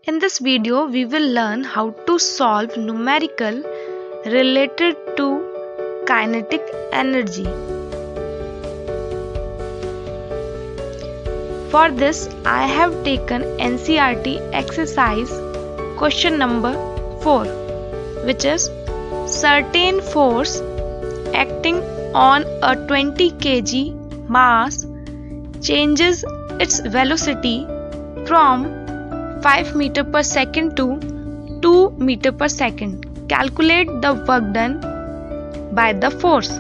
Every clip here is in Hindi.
In this video, we will learn how to solve numerical related to kinetic energy. For this, I have taken NCERT exercise question number 4, which is certain force acting on a 20 kg mass changes its velocity from 5 meter per second to 2 meter per second. Calculate the work done by the force.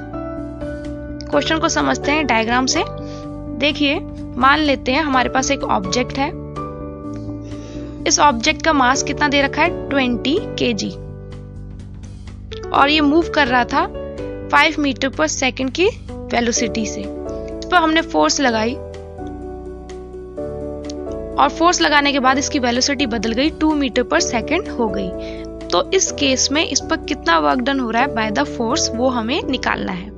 Question को समझते हैं डायग्राम से। देखिए, मान लेते हैं हमारे पास एक ऑब्जेक्ट है। इस ऑब्जेक्ट का मास कितना दे रखा है 20 kg और ये मूव कर रहा था 5 मीटर पर सेकंड की वेलोसिटी से। इस पर हमने फोर्स लगाई और फोर्स लगाने के बाद इसकी वेलोसिटी बदल गई, 2 मीटर पर सेकंड हो गई। तो इस केस में इस पर कितना वर्क डन हो रहा है बाय द फोर्स, वो हमें निकालना है।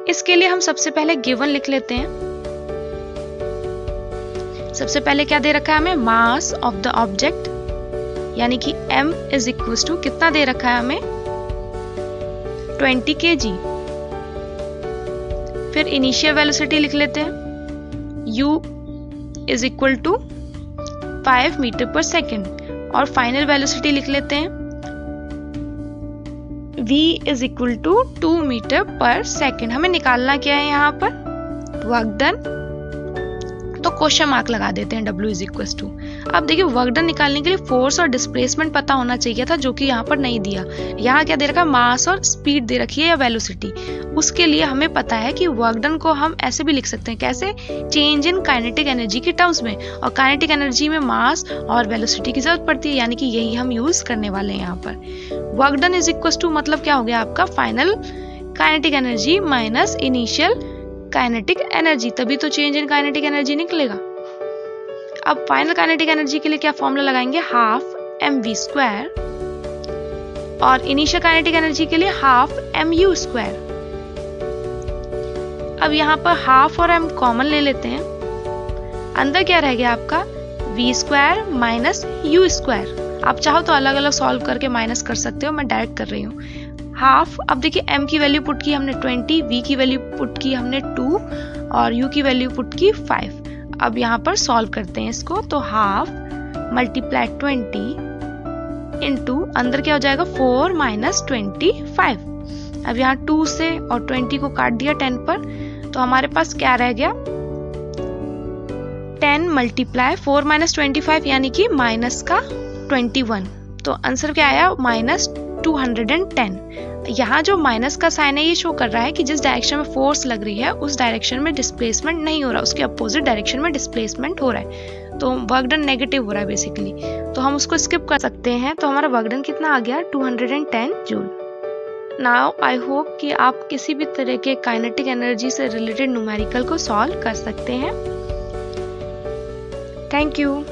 इसके लिए हम सबसे पहले गिवन लिख लेते हैं। सबसे पहले क्या दे रखा है हमें, मास ऑफ द ऑब्जेक्ट, यानी कि m इज इक्वल टू कितना दे रखा है हमें 20 kg। फिर इनिशियल वेलोसिटी लिख लेते हैं, u is equal to 5 metre per second और फाइनल वेलोसिटी लिख लेते हैं v is equal to 2 metre per second. हमें निकालना क्या है यहाँ पर, वर्क डन। तो क्वेश्चन मार्क लगा देते हैं w इज इक्वल टू। अब देखिए, वर्क डन निकालने के लिए फोर्स और डिस्प्लेसमेंट पता होना चाहिए था, जो कि यहाँ पर नहीं दिया। यहाँ क्या दे रखा है, मास और स्पीड दे रखी है या वेलोसिटी। उसके लिए हमें पता है कि वर्क डन को हम ऐसे भी लिख सकते हैं, कैसे, चेंज इन काइनेटिक एनर्जी के टर्म्स में। और काइनेटिक एनर्जी में मास और वेलोसिटी की जरूरत पड़ती है, यानी कि यही हम यूज करने वाले हैं यहाँ पर। Work done is equal to मतलब क्या हो गया आपका, final kinetic energy minus initial kinetic energy, तभी तो चेंज इन काइनेटिक एनर्जी निकलेगा। अब फाइनल काइनेटिक एनर्जी के लिए क्या फॉर्मूला लगाएंगे, हाफ mv² और इनिशियल काइनेटिक एनर्जी के लिए हाफ mu²। अब यहाँ पर हाफ और m कॉमन ले लेते हैं। अंदर क्या रह गया आपका, v² माइनस u²। आप चाहो तो अलग अलग सॉल्व करके माइनस कर सकते हो, मैं डायरेक्ट कर रही हूँ। हाफ, अब देखिए m की वैल्यू पुट की हमने 20, v की वैल्यू पुट की हमने 2 और u की वैल्यू पुट की 5। अब यहाँ पर सॉल्व करते हैं इसको, तो हाफ मल्टीप्लाई 20 इंटू अंदर क्या हो जाएगा 4 माइनस 25। अब यहाँ 2 से और 20 को काट दिया 10 पर, तो हमारे पास क्या रह गया 10 मल्टीप्लाई 4 माइनस 25 यानी कि माइनस का 21। तो आंसर क्या आया, माइनस 210। यहाँ जो माइनस का साइन है ये शो कर रहा है कि जिस डायरेक्शन में फोर्स लग रही है उस डायरेक्शन में डिस्प्लेसमेंट नहीं हो रहा, उसके अपोजिट डायरेक्शन में डिस्प्लेसमेंट हो रहा है। तो वर्क डन नेगेटिव हो रहा है बेसिकली, तो हम उसको स्किप कर सकते हैं। तो हमारा वर्क डन कितना आ गया, 210 जूल। नाउ आई होप कि आप किसी भी तरह के काइनेटिक एनर्जी से रिलेटेड न्यूमेरिकल को सॉल्व कर सकते हैं। Thank you.